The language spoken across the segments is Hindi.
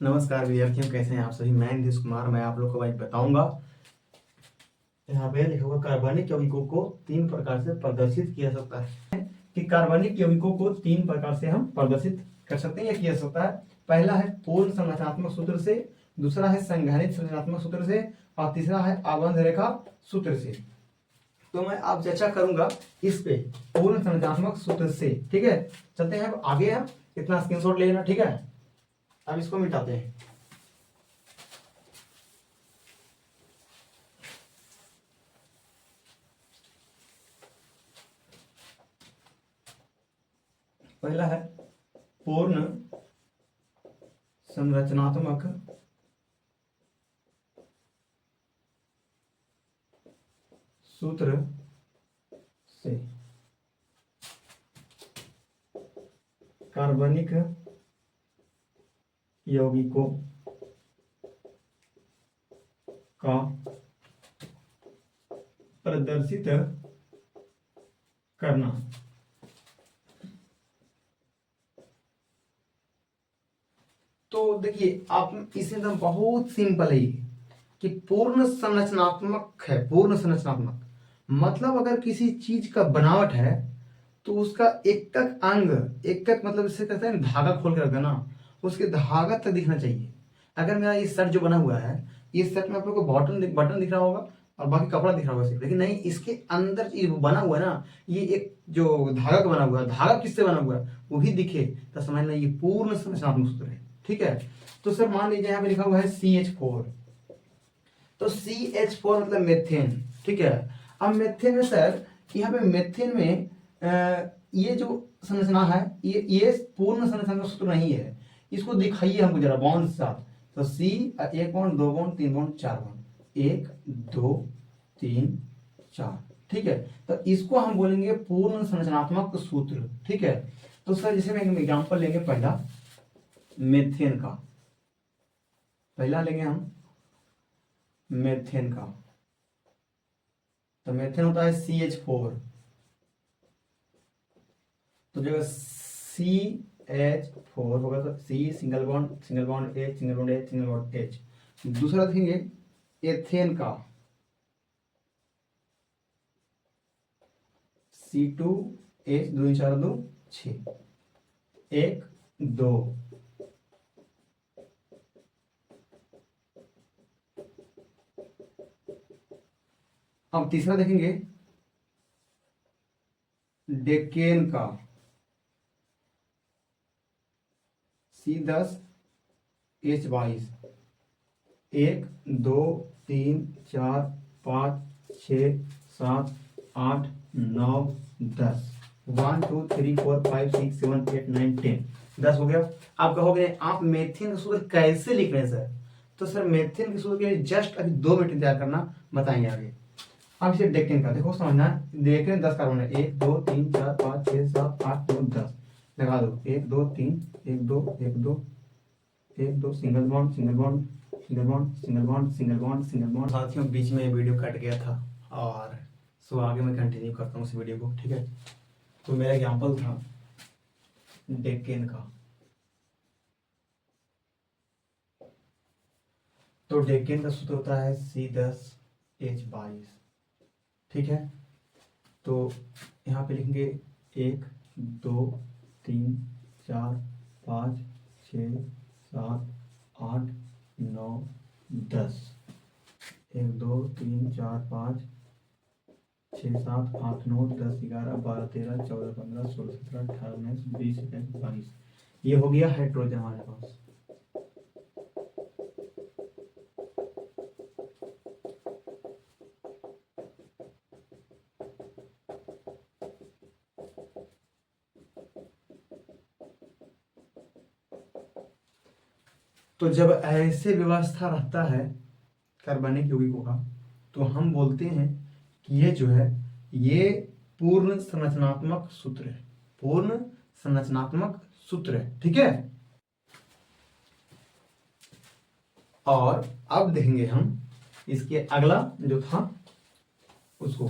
नमस्कार विद्यार्थियों, कैसे हैं आप सभी। मैं नीतीश कुमार। मैं आप लोग को आज बताऊंगा, यहाँ पे लिखा हुआ कार्बनिक यौगिकों को तीन प्रकार से प्रदर्शित किया जा सकता है कि कार्बनिक यौगिकों को तीन प्रकार से हम प्रदर्शित कर सकते हैं या किया जा सकता है। पहला है पूर्ण संरचनात्मक सूत्र से, दूसरा है संघनित संरचनात्मक सूत्र से और तीसरा है आबंध रेखा सूत्र से। तो मैं आप चर्चा करूंगा इस पे पूर्ण संरचनात्मक सूत्र से। ठीक है, चलते हैं अब आगे। हम इतना स्क्रीनशॉट ले लेना, ठीक है। अब इसको मिटाते हैं। पहला है पूर्ण संरचनात्मक सूत्र से कार्बनिक यौगिकों का प्रदर्शित करना। तो देखिए, आप इसे एकदम बहुत सिंपल है कि पूर्ण संरचनात्मक है। पूर्ण संरचनात्मक मतलब अगर किसी चीज का बनावट है तो उसका एक एक अंग, एक एक मतलब इसे कहते हैं धागा खोल के रखना, उसके धागा तक दिखना चाहिए। अगर मेरा ये शर्ट जो बना हुआ है, ये शर्ट में आप लोग को बटन दिख रहा होगा और बाकी कपड़ा दिख रहा होगा सिर्फ, लेकिन नहीं, इसके अंदर ये बना हुआ है ना, ये एक जो धागा का बना हुआ है, धागा किससे बना हुआ है वो भी दिखे तो समझना ये पूर्ण संरचनात्मक सूत्र है। ठीक है, तो सर मान लीजिए यहाँ पे लिखा हुआ है CH4, तो CH4 मतलब मेथेन। ठीक है, अब मेथेन में सर, यहाँ पे मेथेन में ये जो संरचना है, ये पूर्ण संरचना का सूत्र नहीं है। इसको दिखाइए हमको जरा बॉन्ड के साथ। तो C, एक बॉन्ड, दो बॉन्ड, तीन बॉन्ड, चार बॉन्ड, एक दो तीन चार। ठीक है, तो इसको हम बोलेंगे पूर्ण संरचनात्मक सूत्र। ठीक है, तो सर जैसे मैं एग्जांपल लेंगे, पहला मेथेन का, पहला लेंगे हम मेथेन का। तो मेथेन होता है CH4, तो जो CH4 होगा तो C single bond H, single bond H, single bond H। दूसरा देखेंगे एथेन का, C2H, दो चार दो छः, एक दो। अब तीसरा देखेंगे डेकेन का, C10H22, एक दो तीन चार पाँच छः सात आठ नौ 10, 1 2 3 4 5 6 7 8 9 10, 10 हो गया। आप कहोगे आप मेथेन का सूत्र कैसे लिख रहे हैं सर? तो सर मेथेन के सूत्र के लिए जस्ट अभी 2 मिनट इंतजार करना, बताएंगे आगे। अब इसे डेकेन का देखो, समझना। डेकेन 10 कार्बन है, 1 2 3 4 5 6 7 8 9 10, लगा दो 1 2 3 1 2 1 2 1 2, single bond single bond single bond single bond single bond single bond. साथियों, बीच में वीडियो कट गया था और सो आगे मैं कंटिन्यू करता हूँ इस वीडियो को। ठीक है, तो मेरा एग्जाम्पल था डेकेन का। तो डेकेन का सूत्र होता है C10H22। ठीक है, तो यहाँ पे लिखेंगे 1 2 3 4 5 6 7 8 9 10, 1 2 3 4 5 6 7 8 9 10 11 12 13 14 15 16 17 18 19 20 21 22। ये हो गया हाइड्रोजन हमारे पास। तो जब ऐसे व्यवस्था रहता है कार्बनिक यौगिकों का, तो हम बोलते हैं कि ये जो है ये पूर्ण संरचनात्मक सूत्र है। पूर्ण संरचनात्मक सूत्र है। ठीक है, और अब देखेंगे हम इसके अगला जो था उसको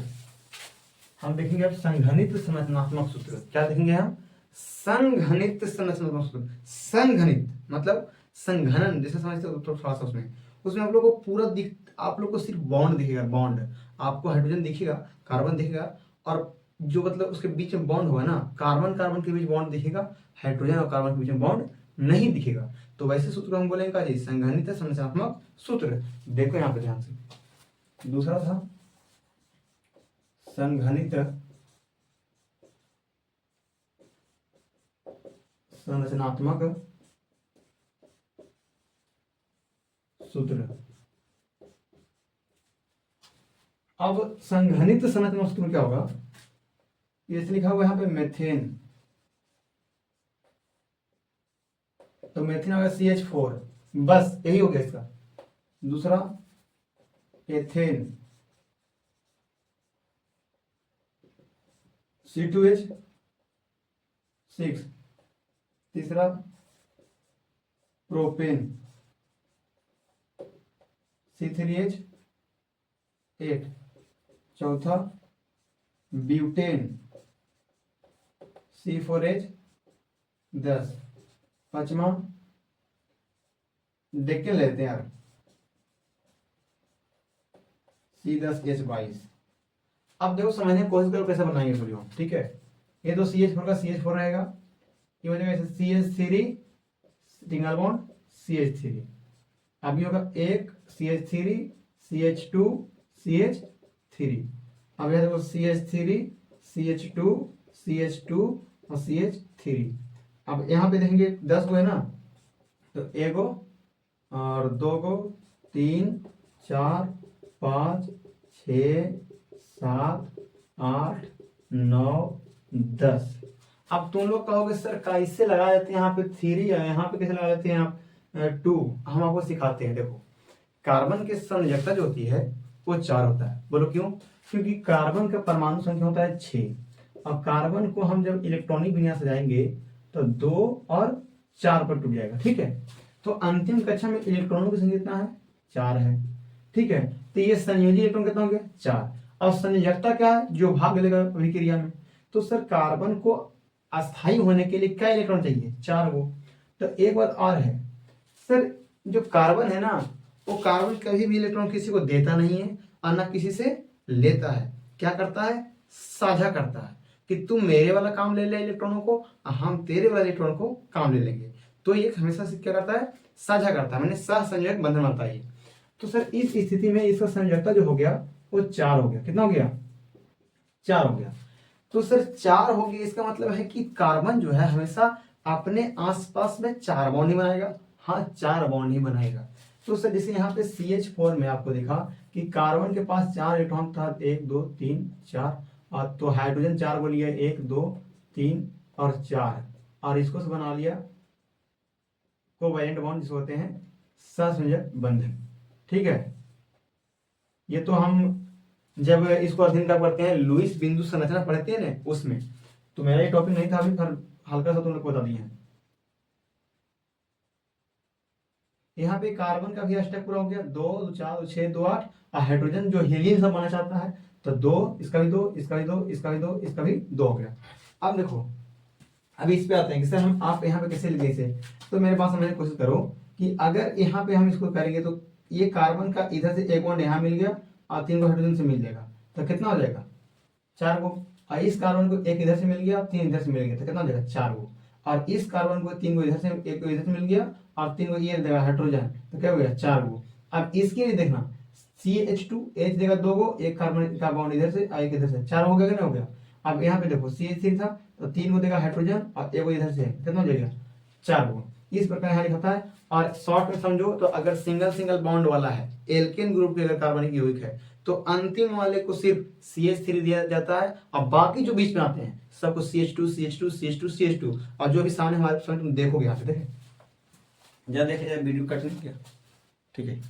हम देखेंगे। अब संघनित संरचनात्मक सूत्र क्या देखेंगे हम? संघनित संरचनात्मक सूत्र। संघनित मतलब संघनन जैसे समझते हो तो थोड़ा सा उसमें उसमें आप लोग को पूरा दिख, आप लोग को सिर्फ बॉन्ड दिखेगा, बॉन्ड आपको हाइड्रोजन दिखेगा, कार्बन दिखेगा, और जो मतलब उसके बीच में बॉन्ड होगा ना, कार्बन कार्बन के बीच बॉन्ड दिखेगा, हाइड्रोजन और कार्बन के बीच में बॉन्ड नहीं दिखेगा। तो वैसे सूत्र को हम बोलेंगे का जी संघनित संरचनात्मक सूत्र। देखो यहाँ पे ध्यान से, दूसरा था संघनित संरचनात्मक सूत्र। अब संघनित संरचनात्मक सूत्र क्या होगा, ये लिखा हुआ यहाँ पे मेथेन, तो मेथेन होगा CH4, बस यही हो गया इसका। दूसरा एथेन C2H6, तीसरा प्रोपेन C3H8, चौथा ब्यूटेन C4H10, पांचवा देख के लेते हैं यार C10H22। अब देखो समझने की कोशिश करो कैसे बनाएंगे वीडियो, ठीक है। ये तो CH4 का CH4 रहेगा, ये हो जाएगा CH3 सिंगल बॉन्ड CH3, अब ये होगा एक CH3 CH2 CH3, अब ये देखो CH3 CH2 CH2 और CH3। अब यहाँ पे देखेंगे 10 गो है ना, तो एगो और दो गो, 3 4 5 6 7 8 9 10। अब तुम लोग कहोगे सर कैसे लगा देते हैं यहाँ पे 3 है, यहाँ पे कैसे लगा देते हैं आप 2। हम आपको सिखाते हैं। देखो कार्बन की संयोजकता जो होती है वो 4 होता है। बोलो क्यों? क्योंकि कार्बन का परमाणु संख्या होता है 6, और कार्बन को हम जब इलेक्ट्रॉनिक विन्यास सजाएंगे तो 2 और 4 पर टूट जाएगा, ठीक है। तो अंतिम कक्षा में इलेक्ट्रॉनों की संख्या कितना है? 4 है, ठीक है। तो ये संयोजी इलेक्ट्रॉन कितना हो गया? 4। और संयोजकता क्या है? जो भाग लेगा अभिक्रिया में। तो सर कार्बन को अस्थायी होने के लिए क्या इलेक्ट्रॉन चाहिए? 4 गो। तो एक बात और है सर, जो कार्बन है ना, वो कार्बन कभी भी इलेक्ट्रॉन किसी को देता नहीं है और ना किसी से लेता है। क्या करता है? साझा करता है कि तुम मेरे वाला काम ले ले इलेक्ट्रॉनों को, हम तेरे वाला इलेक्ट्रॉन को काम ले लेंगे। तो ये हमेशा से क्या करता है? साझा करता है, मैंने सहसंयोजक बंधन बनता है। तो सर इस स्थिति में इसका संयोजकता जो हो गया वो 4 हो गया। कितना हो गया? 4 हो गया। तो सर 4 हो गया, इसका मतलब है कि कार्बन जो है हमेशा अपने आसपास में 4 बॉन्ड ही बनाएगा। हाँ, 4 बॉन्ड ही बनाएगा। तो सर जैसे यहाँ पे CH4 में आपको दिखा कि कार्बन के पास 4 इलेक्ट्रॉन था, 1 2 3 4, और तो हाइड्रोजन 4 को लिया, 1 2 3 और 4, और इसको से बना लिया कोवैलेंट बॉन्ड जिसको होते हैं सहसंयोजक बंधन, ठीक है। ये तो हम जब इसको अध्ययन कर पढ़ते हैं, लुईस बिंदु संरचना पढ़ते हैं ना, उसमें। तो मेरा ये टॉपिक नहीं था अभी, पर हल्का सा तुम लोग को बता दिए हैं। यहाँ पे कार्बन का भी अष्टक पूरा हो गया, 2 2 4 2 6 2 8, और हाइड्रोजन जो हीलियम सब बनना चाहता है तो 2, इसका भी 2, इसका भी 2, इसका भी 2, इसका भी 2 हो गया। अब देखो, अभी इस पे आते हैं कि सर हम आप यहाँ पे कैसे लिखे इसे। तो मेरे पास समझने की कोशिश करो कि अगर यहाँ पे हम इसको करेंगे तो ये कार्बन का इधर से एक बॉन्ड यहाँ मिल गया और 3 को हाइड्रोजन से मिल जाएगा, तो कितना हो जाएगा? 4 को। और इस कार्बन को एक इधर से मिल गया, 3 इधर से मिल गया, तो कितना हो जाएगा? 4 को। और इस कार्बन को 3 को इधर से, एक को इधर से मिल गया और 3 को ये देगा हाइड्रोजन, तो क्या हो गया? 4 को। अब इसके लिए देखना, CH2H देगा 2 को, एक कार्बन का बॉन्ड इधर से और एक इधर से, 4 हो गया कि नहीं हो गया? अब यहाँ पे देखो CH3 था तो 3 को देगा हाइड्रोजन और एक को इधर से, कितना हो जाएगा? 4 को। इस प्रकार यहाँ लिखा है। और शॉर्ट में समझो तो अगर सिंगल सिंगल बॉन्ड वाला है, एल्केन ग्रुप के अगर कार्बनिक यौगिक है, तो अंतिम वाले को सिर्फ CH3 दिया जाता है, और बाकी जो बीच में आते हैं सबको CH2 CH2 CH2 CH2, और जो भी सामने हमारे सामने तुम देखोगे यहाँ पे, देखे जरा देखे जाए, वीडियो कट नहीं किया, ठीक है।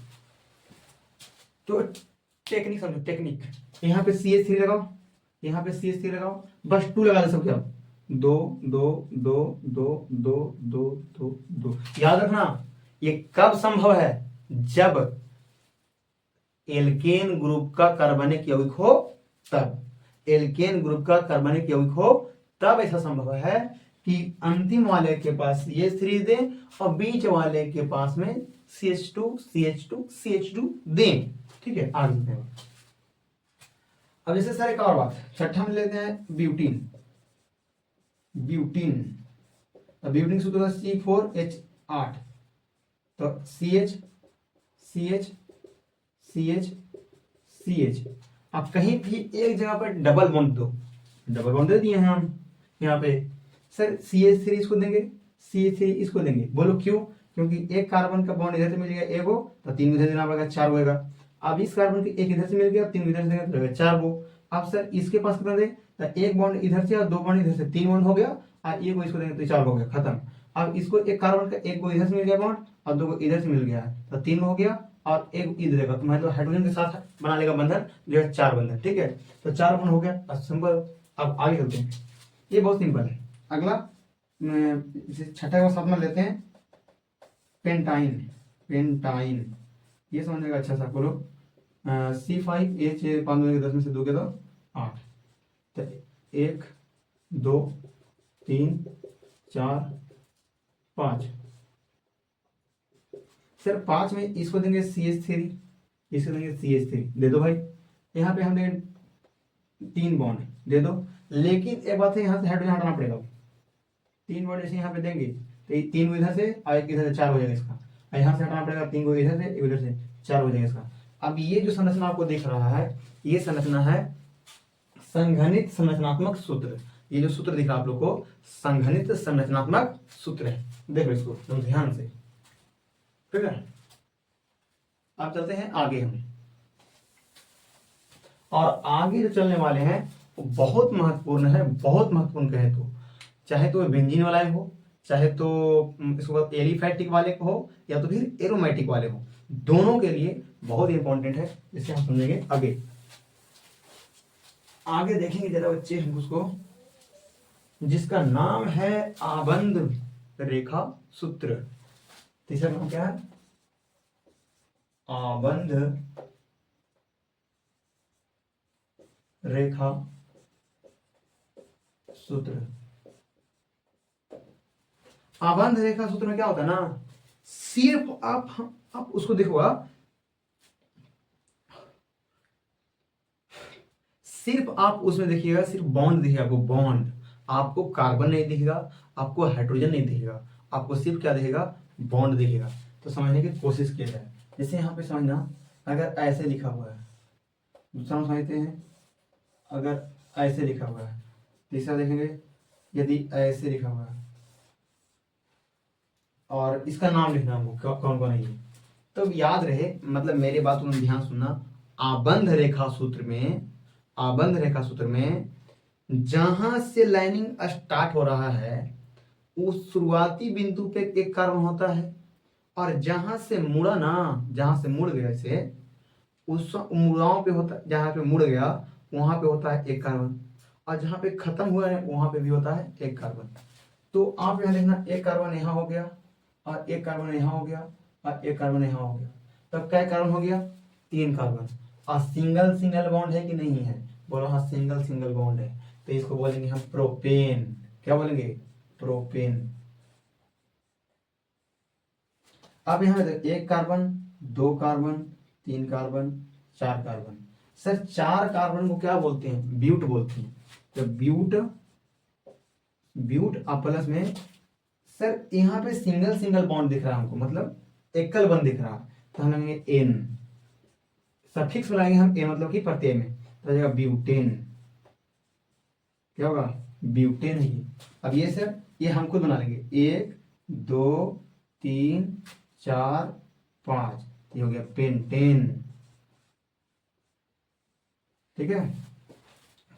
तो टेक्निक समझो, टेक्निक। यहाँ पे CH3 लगाओ, यहाँ पे CH3 लगाओ, बस 2 लगा दे सबके। आप 2 2 2 2 2 2 2 2। याद रखना ये कब संभव है? जब एल्केन ग्रुप का कार्बनिक यौगिक हो तब। एल्केन ग्रुप का कार्बनिक यौगिक हो तब ऐसा संभव है कि अंतिम वाले के पास CH3 दें और बीच वाले के पास में CH2 CH2 CH2 दें। ठीक है, आगे चलते हैं। अब जैसे सर एक और बात, छठा में लेते हैं ब्यूटीन। ब्यूटीन, ब्यूटीन सूत्र होता है C4H8, तो CH CH CH CH। अब कहीं भी एक जगह पर डबल बॉन्ड दो, डबल बॉन्ड दे दिए हैं हम यहाँ पे। सर CH3 इसको देंगे, CH3 इसको देंगे, बोलो क्यों? क्योंकि एक कार्बन का बॉन्ड इधर से मिल गया एक गो, तो 3 इधर देना पड़ेगा, 4 होगा। अब इस कार्बन के एक इधर से मिल गया, 3 इधर से देंगे तो 4 गो। अब सर इसके पास कितना दे, तो एक बॉन्ड इधर से और 2 बॉन्ड इधर से, 3 बॉन्ड हो गया, और एक गो इसको देंगे तो 4 हो गया, खत्म। अब इसको एक कार्बन का एक गो इधर से मिल गया बॉन्ड और 2 गो इधर से मिल गया, तो 3 हो गया, और एक इधर देगा, तो मतलब हाइड्रोजन के साथ बना लेगा बंधन, जो है 4 बंधन। ठीक है, तो 4 बॉन्ड हो गया, सिंपल। अब आगे चलते हैं, ये बहुत सिंपल है। अगला छठा का साथ में लेते हैं पेंटाइन। पेंटाइन ये समझने अच्छा सा, बोलो C5H 5 10 में से 2 के 2 8, तो 1 2 3 4 5। सर 5 में इसको देंगे CH3, इसको देंगे CH3, दे दो भाई। यहाँ पे हम देंगे 3 बॉन्ड, दे दो। लेकिन एक बात है, यहाँ से हाइड्रोजन हटाना पड़ेगा। 3 बॉन्ड ऐसे यहाँ पे देंगे तो ये 3 इधर से और एक इधर से, 4 हो जाएगा इसका। और यहाँ से हटाना पड़ेगा 3 को इधर से, एक इधर से, 4 हो जाएगा इसका। अब ये जो संरचना आपको दिख रहा है, ये संरचना है संघनित संरचनात्मक सूत्र। ये जो सूत्र दिख रहा है आप लोग को, संघनित संरचनात्मक सूत्र है। देखो इसको तुम ध्यान से, ठीक है। अब चलते हैं आगे हम, और आगे जो चलने वाले हैं वो बहुत महत्वपूर्ण है, बहुत महत्वपूर्ण कहे तो। चाहे तो बेंजीन वाला हो, चाहे तो इसके बाद एलिफैटिक वाले को हो, या तो फिर एरोमेटिक वाले हो, दोनों के लिए बहुत इंपॉर्टेंट है। इसे हम समझेंगे आगे। आगे देखेंगे जरा बच्चे हम उसको, जिसका नाम है आबंध रेखा सूत्र। तीसरा नाम क्या है? आबंध रेखा सूत्र। आबंध रेखा सूत्र में क्या होता है ना, सिर्फ आप उसको देखो, सिर्फ आप उसमें देखिएगा, सिर्फ बॉन्ड दिखेगा आपको, बॉन्ड। आपको कार्बन नहीं दिखेगा, आपको हाइड्रोजन नहीं दिखेगा, आपको सिर्फ क्या दिखेगा, बॉन्ड दिखेगा। तो समझने की कोशिश किया जाए। जैसे यहाँ पे समझना, अगर ऐसे लिखा हुआ है, दूसरा समझते हैं, अगर ऐसे लिखा हुआ है। तीसरा देखेंगे, यदि ऐसे लिखा हुआ है, और इसका नाम लिखना हमको कौन कौन है ये, तो याद रहे, मतलब मेरे बात को ध्यान सुनना। आबंध रेखा सूत्र में, आबंध रेखा सूत्र में जहां से लाइनिंग स्टार्ट हो रहा है, उस शुरुआती बिंदु पे एक कार्बन होता है, और जहां से मुड़ा ना, जहां से मुड़ गया से, उस मुड़ाव पे होता, जहां पे मुड़ गया वहां पे होता है एक कार्बन, और जहां पे खत्म हुआ है वहां पे भी होता है एक कार्बन। तो आप यहाँ देखना, एक कार्बन यहाँ हो गया, और एक कार्बन यहाँ हो गया, और एक कार्बन यहाँ हो गया, तब क्या कार्बन हो गया, 3 कार्बन। और सिंगल सिंगल बॉन्ड है कि नहीं है, बोलो हाँ, सिंगल सिंगल बॉन्ड है, तो इसको बोलेंगे हम प्रोपेन। क्या बोलेंगे? प्रोपेन। अब यहाँ देखो, 1 carbon, 2 carbon, 3 carbon, 4 carbon. Sir 4 carbon को क्या बोलते हैं? ब्यूट बोलते हैं। तो ब्यूट, ब्यूट और प्लस में, सर यहाँ पे सिंगल सिंगल बॉन्ड दिख रहा है हमको, मतलब एकल बंद दिख रहा है, तो हम लेंगे एन, सफिक्स लगाएंगे हम ए, मतलब कि प्रत्यय में, तो जाएगा ब्यूटेन। क्या होगा? ब्यूटेन ही। अब ये सर, ये हम खुद बना लेंगे, 1 2 3 4 5, ये हो गया पेंटेन। ठीक है,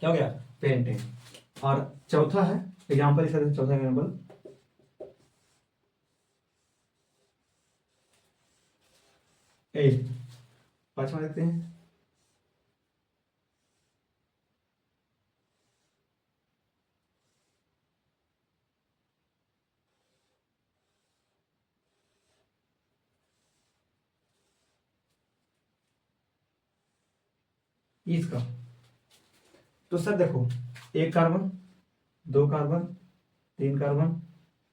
क्या हो गया? पेंटेन। और चौथा है एग्जाम्पल, इस चौथा एग्जाम्पल, पांचवा देखते हैं। इसका तो सर देखो, 1 carbon, 2 carbon, 3 carbon,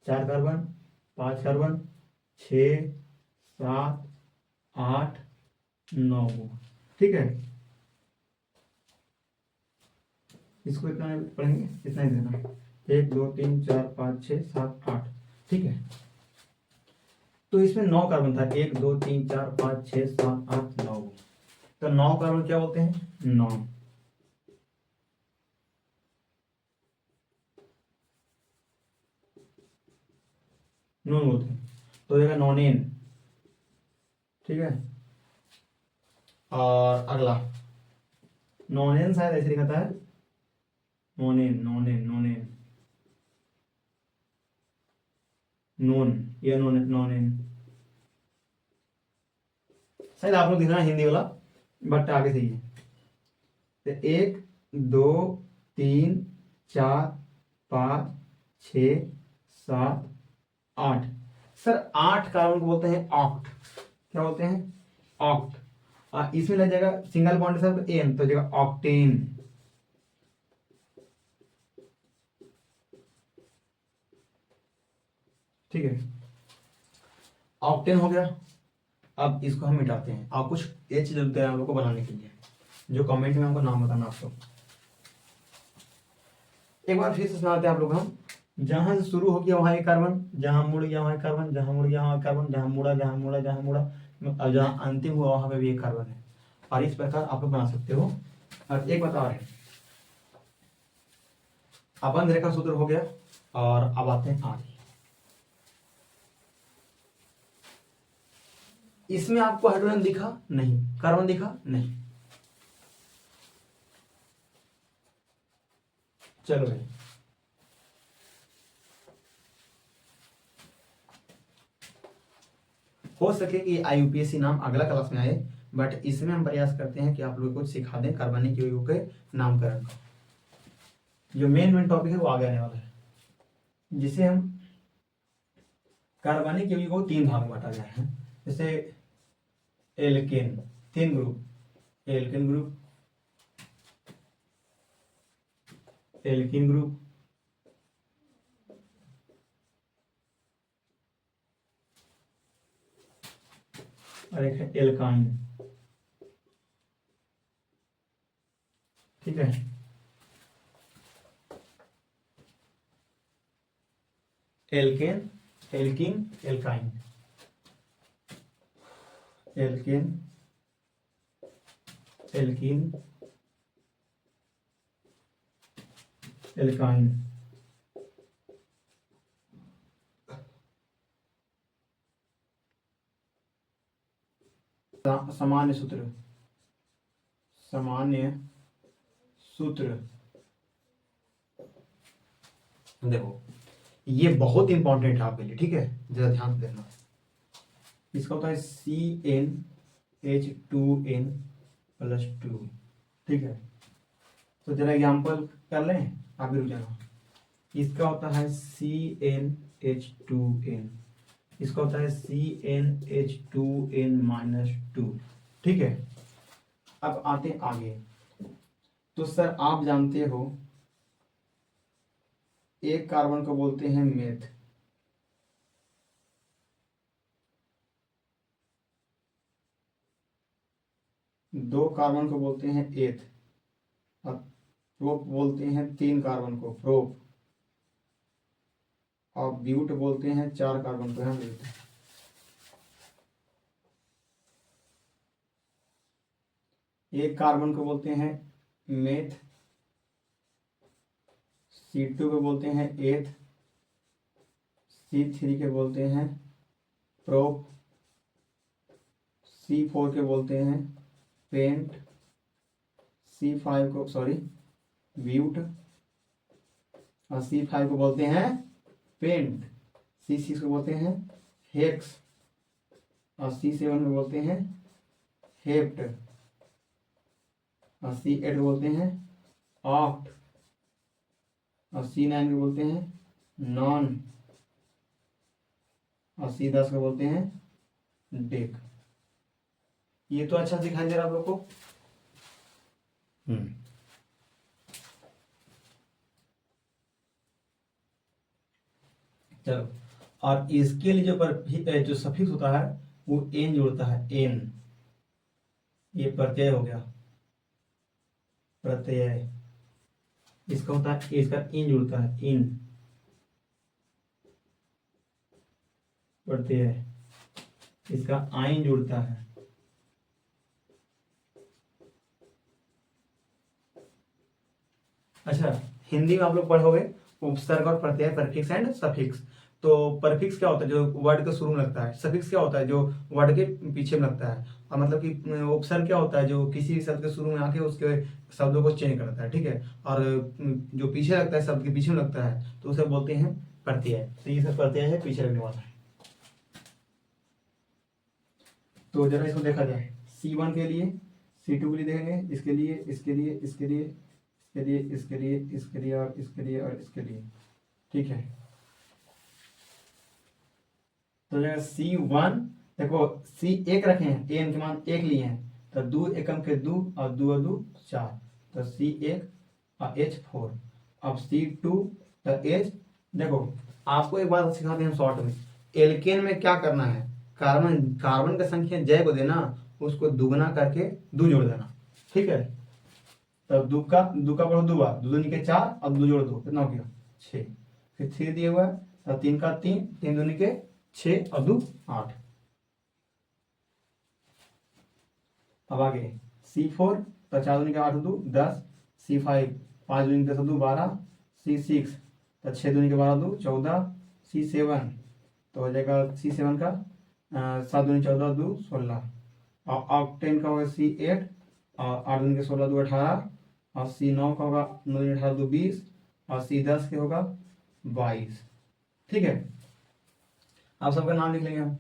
4 carbon, 5 carbon, 6, 7, 8, 9। ठीक है, इसको इतना पढ़ेंगे, इतना ही देना, 1 2 3 4 5 6 7 8। ठीक है, तो इसमें 9 कार्बन था, 1 2 3 4 5 6 7 8 9। तो 9 कार्बन क्या बोलते हैं? नॉन। नॉन बोलते हैं, तो हो जाएगा नॉनेन। ठीक है, और अगला नॉनेन, शायद ऐसे लिखा था, नॉनेन नॉनेन नॉनेन, नॉन या नॉनेन, शायद आप लोग दिखना हिंदी वाला, बट आगे सही है। तो 1 2 3 4 5 6 7 8। सर 8 कार्बन को बोलते हैं ऑक्ट। क्या बोलते हैं? ऑक्ट। और इसमें लग जाएगा सिंगल बॉन्ड सर एन, तो हो जाएगा ऑक्टेन। ठीक है, ऑक्टेन हो गया। अब इसको हम मिटाते हैं, और कुछ एच जरूरत है हम लोग को बनाने के लिए, जो कमेंट में हमको नाम बताना आपको। एक बार फिर से सुनाते हैं आप लोग हम। जहां से शुरू हो गया वहां एक कार्बन, जहां मुड़ गया वहां एक कार्बन, जहां मुड़ गया वहां एक कार्बन, जहां मुड़ा जहां मुड़ा जहां मुड़ा, और जहां अंतिम हुआ वहां पे भी एक कार्बन है। और इस प्रकार आप लोग बना सकते हो। और एक बता रहे, अबंध रेखा सूत्र हो गया। और अब आते हैं आगे। इसमें आपको हाइड्रोजन दिखा नहीं, कार्बन दिखा नहीं। चलो भाई, हो सके कि IUPAC नाम अगला क्लास में आए, बट इसमें हम प्रयास करते हैं कि आप लोगों को सिखा दें कार्बनिक यौगिकों के नामकरण का। जो मेन टॉपिक है वो आगे आने वाला है, जिसे हम कार्बनिक यौगिकों को 3 भाग में बांटा गया है। जैसे alkane, 3 group, alkane group, alkene group, और एक है एल्काइन। ठीक है, alkane, alkene, alkyne, alkane, alkene, alkyne. सामान्य सूत्र, सामान्य सूत्र। देखो ये बहुत इंपॉर्टेंट है आपके लिए, ठीक है, जरा ध्यान से देखना। इसका होता है CnH2n+2। ठीक है, तो जरा एग्जाम्पल कर लें, आप भी रुक जाना। इसका होता है CnH2n, इसका होता है CnH2n-2। ठीक है, अब आते हैं आगे। तो सर आप जानते हो एक कार्बन को बोलते हैं मेथ, दो कार्बन को बोलते हैं एथ, और प्रोप बोलते हैं 3 कार्बन को प्रोप, और ब्यूट बोलते हैं 4 कार्बन को। हम बोलते हैं एक कार्बन को बोलते हैं मेथ, C2 को बोलते हैं एथ, C3 के बोलते हैं प्रोप, C4 के बोलते हैं पेंट, C5 को ब्यूट, और C5 को बोलते हैं पेंट, C6 को बोलते हैं हेक्स, और C7 को बोलते हैं हेप्ट, और C8 को बोलते हैं ऑक्ट, और C9 को बोलते हैं नॉन, और C10 को बोलते हैं डेक। ये तो अच्छा दिखाई दे रहा है आप लोग को। चलो, और इसके लिए जो सफिक्स होता है वो एन जोड़ता है, एन। ये प्रत्यय हो गया, प्रत्यय। इसका होता है, इसका इन जुड़ता है, इन प्रत्यय। इसका आइन जुड़ता है, अच्छा। हिंदी में आप लोग पढ़ोगे उपसर्ग और प्रत्यय, परफिक्स एंड सफिक्स। तो परफिक्स क्या होता है, जो वर्ड के शुरू में लगता है। सफिक्स क्या होता है, जो वर्ड के पीछे में लगता है। और मतलब कि उपसर्ग क्या होता है, जो किसी शब्द के शुरू में आके उसके शब्दों को चेंज करता है, ठीक है। और जो पीछे लगता है, शब्द के पीछे में लगता है, तो उसे बोलते हैं प्रत्यय। तो ये सब प्रत्यय है, पीछे लगने वाला है। तो जरा इसको देखा जाए, C1 के लिए, C2 के लिए देखेंगे, इसके लिए, इसके लिए, इसके लिए, इसके लिए, इसके लिए, इसके लिए, और इसके लिए, और इसके लिए, ठीक है। तो जगह C1, देखो C एक रखे हैं, एन के मान एक लिए हैं, तो दो एकम के दो, और दो दो चार, तो C1 और H4। अब C2 तो H, देखो आपको एक बात सिखाते हैं शॉर्ट में। एल्केन में क्या करना है, कार्बन कार्बन का संख्या जय को देना, उसको दुगना करके दो जोड़ देना, ठीक है। तब दो का पढ़ो, दो बार, दो दूनी के चार, अब दो जोड़ दो, कितना हो गया, 6। फिर 3 दिए हुआ है, तब 3 का 3, 3 दूनी के 6, और 2 8। अब आगे C4, तो 4 दूनी के 8, 2 10। C5, 5 दूनी के 10, 2 12। C6, तो 6 दूनी के 12, 2 14। C7, तो हो जाएगा C7 का 7 दूनी 14, 2 16। और ऑक्टेन का होगा C8, और 8 दूनी के 16, 2 18। और C9 का होगा 9 दूनी 18, 2 20। और C10 के होगा 22, ठीक है। आप सबका नाम लिख लेंगे हम।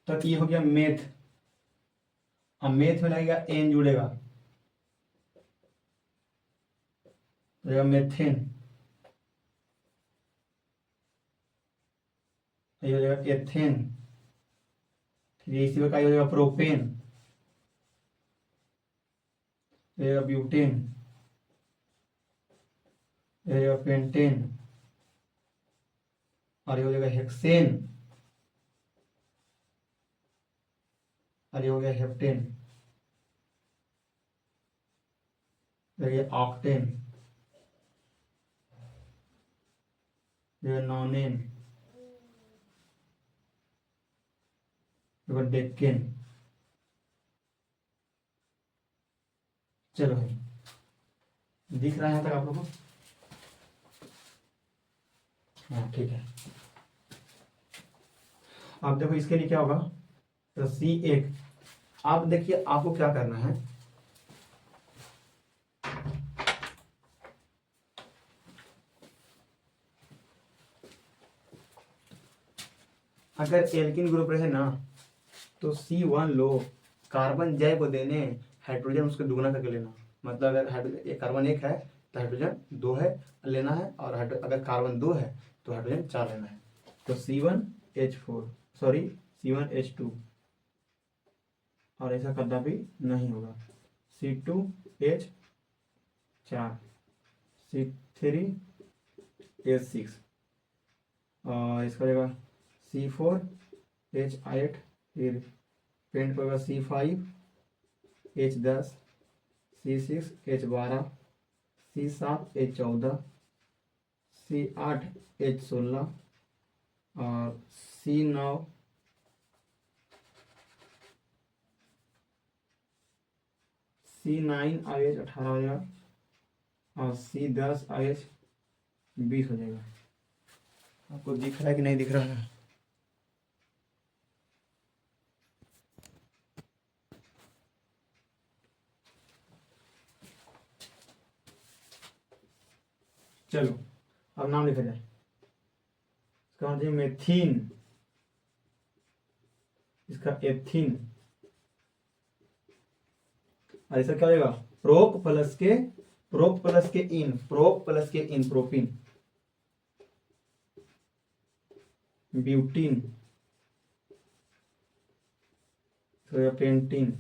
तो ये हो गया मेथ। अब मेथ में लगेगा एन जुड़ेगा, तो मेथेन। ये हो जाएगा एथेन। फिर इसी प्रकार हो जाएगा प्रोपेन, ये हो जाएगा ब्यूटेन, ये हो जाएगा पेंटेन, और ये हो जाएगा हेक्सेन, और ये हो गया हेप्टेन, ये ऑक्टेन, ये नॉनेन, ये डेक्केन। चलो भाई, दिख रहा है यहाँ तक आप लोगों को? हाँ ठीक है। अब देखो इसके लिए क्या होगा, तो C1। आप देखिए आपको क्या करना है, अगर एल्किन ग्रुप रहे ना, तो C1 लो, कार्बन जय को देने हाइड्रोजन उसको दुगना करके लेना। मतलब अगर हाइड्रोजन कार्बन 1 है, तो हाइड्रोजन 2 है लेना है, और अगर कार्बन 2 है, तो हाइड्रोजन 4 लेना है। तो C1H4, सॉरी C1H2, और ऐसा कदापि नहीं होगा। C2H4, C3H6, और इसका रहेगा C4H8। फिर पेंट पर C5H10, C6H12, C7H14, C8H16, और C9, C9IH18 हो जाएगा, और C10IH20 हो जाएगा। आपको दिख रहा है कि नहीं दिख रहा है? चलो अब नाम लिखा जाए। इसका मतलब मेथिन, इसका एथिन, और इसका क्या होगा, प्रोप प्लस के इन, प्रोपिन, ब्यूटीन, पेंटीन,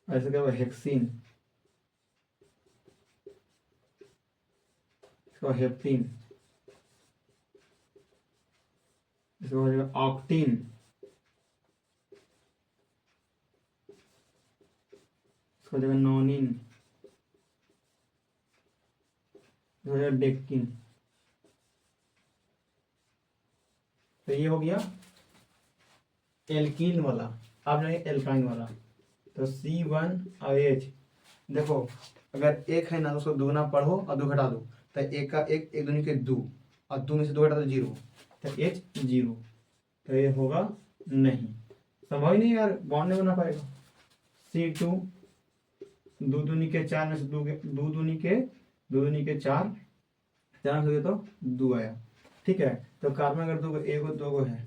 ऐसे क्या होगा हेक्सिन, इसका हेप्टिन, इसका हो जाएगा ऑक्टिन, इसका हो जाएगा नोनिन, इसका हो जाएगा डेक्टिन। तो ये हो गया एल्कीन वाला। अब जाएंगे एल्काइन वाला। तो C1OH, देखो अगर एक है ना तो उसको दुगना पढ़ो और दो घटा दो, तो एक का एक, एक दूनी के दो, और दो में से दो घटा दो जीरो, तो H0। तो ये होगा नहीं, संभव ही नहीं यार, बॉन्ड नहीं बना पाएगा। C2, दो दूनी के चार में से दो दूनी के चार, चार में से तो दो आया, ठीक है। तो कार्बन अगर दो एक और दो है,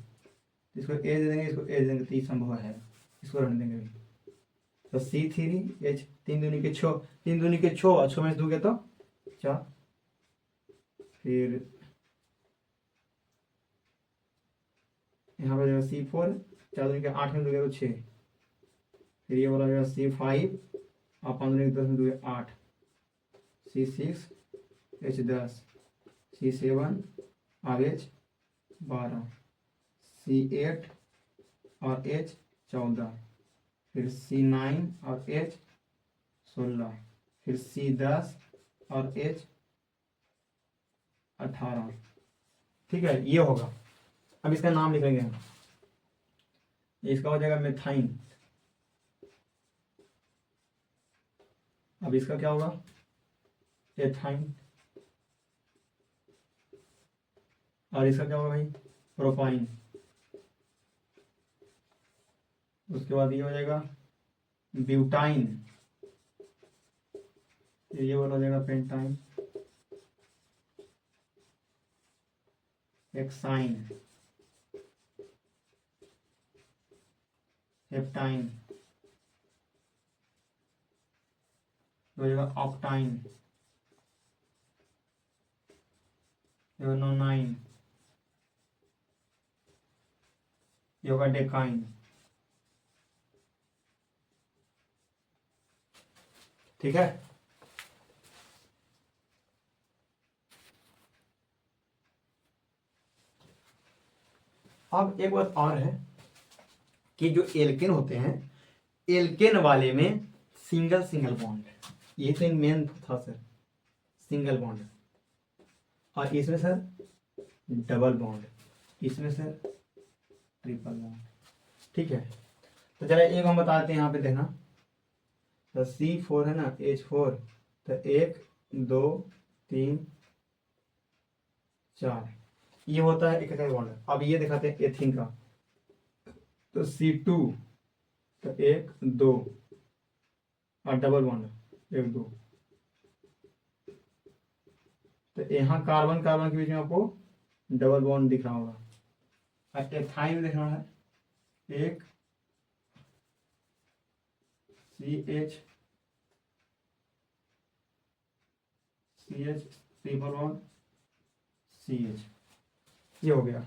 इसको ए दे देंगे, इसको ए दे देंगे, तो ये संभव है, इसको रहने देंगे भी। तो C3H, तीन दूनी के छः, तीन दूनी के छः और छः में से दो गया तो चार, फिर यहाँ पर जाएगा C4, चार दूनी के आठ में दो गया तो छः, फिर ये वाला जाएगा C5 और पाँच दूनी के 10 में दो गया 8, C6H10, C7RH12, C8 और H14, फिर C9 और H16, फिर C10 और H18, ठीक है। ये होगा। अब इसका नाम लिखेंगे हम, इसका हो जाएगा मेथाइन। अब इसका क्या होगा, एथाइन। और इसका क्या होगा भाई, प्रोपाइन। उसके बाद ये हो जाएगा ब्यूटाइन, ये वाला हो जाएगा पेंटाइन, हेक्साइन, हेप्टाइन, हो जाएगा ऑक्टाइन, नोनाइन, ये होगा डेकाइन, ठीक है। अब एक बात और है कि जो एल्केन होते हैं, एल्केन वाले में सिंगल सिंगल बॉन्ड, ये तो मेन था सर, सिंगल बॉन्ड। और इसमें सर डबल बॉन्ड, इसमें सर ट्रिपल बॉन्ड, ठीक है। तो चलो एक हम बताते हैं, यहाँ पे देखना, तो C4 है ना, H4, तो 1 2 3 4, ये होता है एक बॉन्ड। अब ये दिखाते हैं एथीन का, तो C2, तो 1 2 और डबल बॉन्ड 1 2, तो यहाँ कार्बन कार्बन के बीच में आपको डबल बॉन्ड दिख रहा होगा। और एथाइन में देखना है, 1 CH CH triple bond CH, ये हो गया।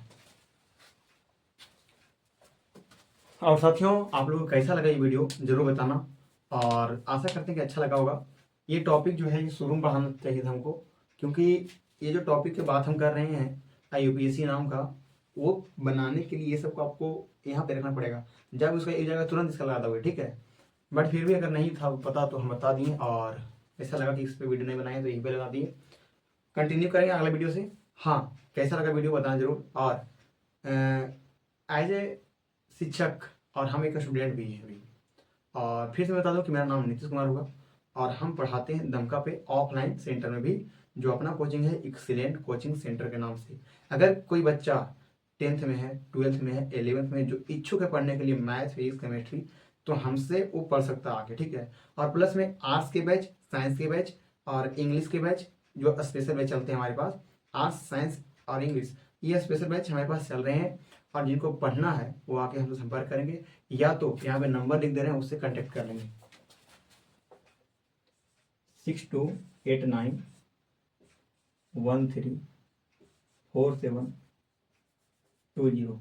और साथियों, आप लोगों को कैसा लगा ये वीडियो जरूर बताना, और आशा करते हैं कि अच्छा लगा होगा। ये टॉपिक जो है ये शुरू में बढ़ाना चाहिए था हमको, क्योंकि ये जो टॉपिक की बात हम कर रहे हैं यूपीएससी नाम का, वो बनाने के लिए ये सबको आपको यहाँ पे रखना पड़ेगा। जब उसका एक जगह तुरंत इसका लगा दोगे, ठीक है। बट फिर भी अगर नहीं था पता तो हम बता दिए, और ऐसा लगा कि इस पर वीडियो नहीं बनाए तो यहीं पे लगा दिए। कंटिन्यू करेंगे अगले वीडियो से। हाँ, कैसा लगा वीडियो बताना जरूर। और एज ए शिक्षक और हम एक स्टूडेंट भी हैं अभी, और फिर से बता दूं कि मेरा नाम नीतीश कुमार होगा, और हम पढ़ाते हैं दमका पे ऑफलाइन सेंटर में भी, जो अपना कोचिंग है एक्सीलेंट कोचिंग सेंटर के नाम से। अगर कोई बच्चा 10th में है, 12th में है, 11th में है, जो इच्छुक है पढ़ने के लिए मैथ फिजिक्स केमिस्ट्री, तो हमसे वो पढ़ सकता है आगे, ठीक है। और प्लस में आर्ट्स के बैच, साइंस के बैच और इंग्लिश के बैच, जो स्पेशल बैच चलते हैं हमारे पास, आर्ट्स साइंस और इंग्लिश, ये स्पेशल बैच हमारे पास चल रहे हैं। और जिनको पढ़ना है वो आके हमसे संपर्क करेंगे, या तो यहाँ पे नंबर लिख दे रहे हैं, उससे कांटेक्ट कर लेंगे। 6289134720।